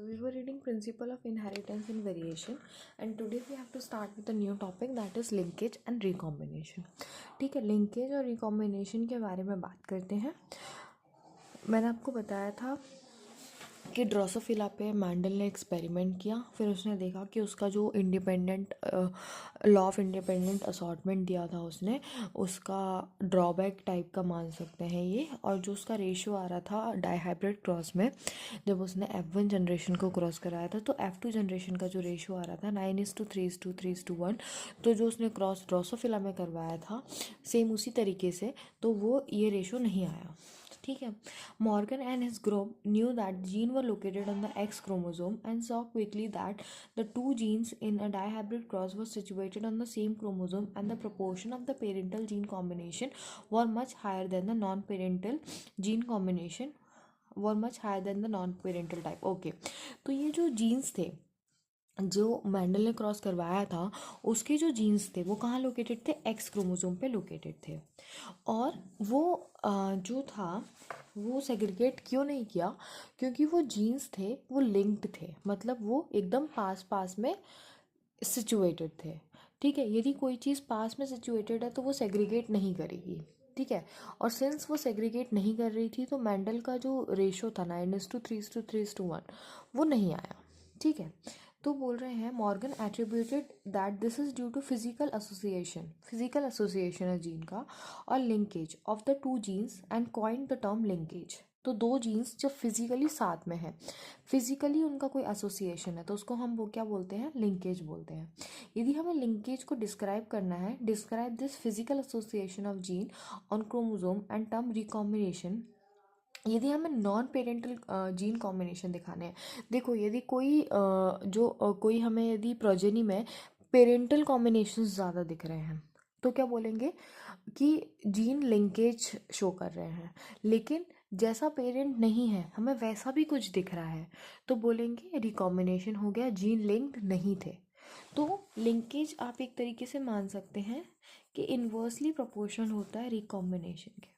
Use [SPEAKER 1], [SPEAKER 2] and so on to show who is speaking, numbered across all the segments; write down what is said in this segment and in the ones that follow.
[SPEAKER 1] So we were reading principle of inheritance and variation, and today we have to start with a new topic, that is linkage and recombination. ठीक है, linkage और recombination के बारे में बात करते हैं. मैंने आपको बताया था कि ड्रोसोफिला पे मैंडल ने एक्सपेरिमेंट किया. फिर उसने देखा कि उसका जो independent law of independent assortment दिया था उसने, उसका ड्रॉबैक टाइप का मान सकते हैं ये. और जो उसका रेशियो आ रहा था डाईहाइब्रिड क्रॉस में, जब उसने F1 जनरेशन को क्रॉस कराया था तो F2 जनरेशन का जो रेशियो आ रहा था 9:3:3:1, तो जो उसने क्रॉस ड्रोसोफिला में करवाया था सेम उसी तरीके से, तो वो ये रेशियो नहीं आया. ठीक है. Morgan and his group knew that genes were located on the X chromosome and saw quickly that the two genes in a dihybrid cross were situated on the same chromosome, and the proportion of the parental gene combination were much higher than the non-parental gene combination were much higher than the non-parental type. Okay, तो ये जो jeans थे जो Mendel ने cross करवाया था, उसके जो जीन्स थे वो कहाँ लोकेटेड थे? एक्स क्रोमोसोम पे लोकेटेड थे. और वो जो था वो सेग्रीगेट क्यों नहीं किया? क्योंकि वो जीन्स थे वो लिंक्ड थे, मतलब वो एकदम पास पास में सिचुएटेड थे. ठीक है. यदि कोई चीज़ पास में सिचुएटेड है तो वो सेग्रीगेट नहीं करेगी. ठीक है. और सिंस वो सेग्रीगेट नहीं कर रही थी तो मैंडल का जो रेशो था 9:3:3:1 वो नहीं आया. ठीक है. तो बोल रहे हैं Morgan attributed that this is due to physical association है जीन का और linkage of the two genes and coined the term linkage. तो दो जीन्स जब फिजिकली साथ में है, फिजिकली उनका कोई एसोसिएशन है, तो उसको हम वो क्या बोलते हैं? लिंकेज बोलते हैं. यदि हमें लिंकेज को डिस्क्राइब करना है, describe this physical association of gene on chromosome and term recombination. यदि हमें नॉन पेरेंटल जीन कॉम्बिनेशन दिखाने हैं, देखो यदि कोई हमें यदि प्रोजेनी में पेरेंटल कॉम्बिनेशन ज़्यादा दिख रहे हैं तो क्या बोलेंगे कि जीन लिंकेज शो कर रहे हैं. लेकिन जैसा पेरेंट नहीं है, हमें वैसा भी कुछ दिख रहा है, तो बोलेंगे रिकॉम्बिनेशन हो गया, जीन लिंक्ड नहीं थे. तो लिंकेज आप एक तरीके से मान सकते हैं कि इन्वर्सली प्रोपोर्शनल होता है रिकॉम्बिनेशन के.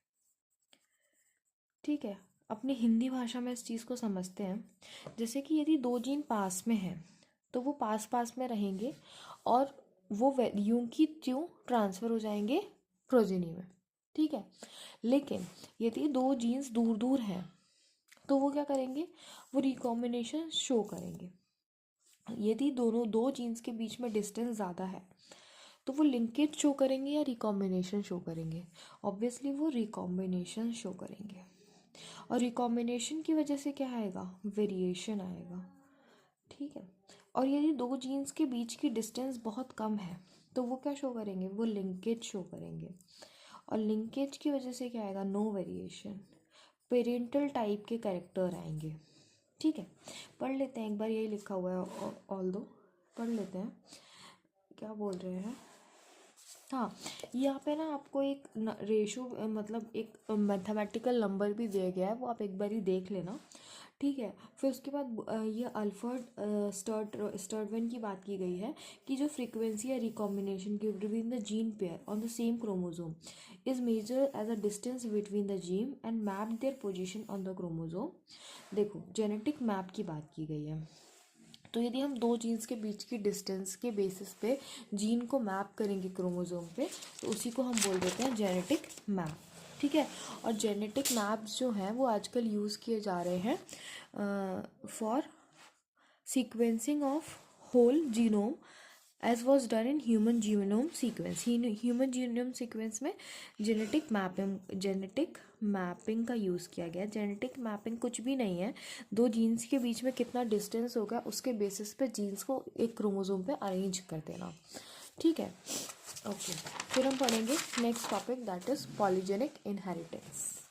[SPEAKER 1] ठीक है. अपनी हिंदी भाषा में इस चीज़ को समझते हैं. जैसे कि यदि दो जीन पास में हैं तो वो पास पास में रहेंगे और वो यूं की त्यों ट्रांसफ़र हो जाएंगे प्रोजेनी में. ठीक है. लेकिन यदि दो जीन्स दूर दूर हैं तो वो क्या करेंगे? वो रिकॉम्बिनेशन शो करेंगे. यदि दो जीन्स के बीच में डिस्टेंस ज़्यादा है तो वो लिंकेज शो करेंगे या रिकॉम्बिनेशन शो करेंगे? ऑब्वियसली वो रिकॉम्बिनेशन शो करेंगे. और रिकॉम्बिनेशन की वजह से क्या आएगा? वेरिएशन आएगा. ठीक है. और यदि दो जीन्स के बीच की डिस्टेंस बहुत कम है तो वो क्या शो करेंगे? वो लिंकेज शो करेंगे. और लिंकेज की वजह से क्या आएगा? No variation. पेरेंटल टाइप के कैरेक्टर आएंगे. ठीक है. पढ़ लेते हैं एक बार, यही लिखा हुआ है ऑल दो. पढ़ लेते हैं क्या बोल रहे हैं. हाँ, यहाँ पे ना आपको एक रेशो मतलब एक मैथमेटिकल नंबर भी दिया गया है, वो आप एक बार ही देख लेना. ठीक है. फिर उसके बाद ये अल्फ्रेड स्टर्डविन की बात की गई है कि जो फ्रीक्वेंसी है रिकॉम्बिनेशन की between the gene pair on the same chromosome is measure as a distance between the gene and map their position on the chromosome. देखो जेनेटिक मैप की बात की गई है. तो यदि हम दो जीन्स के बीच की डिस्टेंस के बेसिस पे जीन को मैप करेंगे क्रोमोसोम पे, तो उसी को हम बोल देते हैं जेनेटिक मैप. ठीक है. और जेनेटिक मैप्स जो हैं वो आजकल यूज़ किए जा रहे हैं for sequencing of whole genome as was done in human genome sequence. Human genome sequence में जेनेटिक मैपिंग का यूज़ किया गया. जेनेटिक मैपिंग कुछ भी नहीं है, दो जीन्स के बीच में कितना डिस्टेंस होगा उसके बेसिस पे जीन्स को एक क्रोमोसोम पे अरेंज कर देना. ठीक है. ओके. फिर हम पढ़ेंगे next topic, that is polygenic inheritance.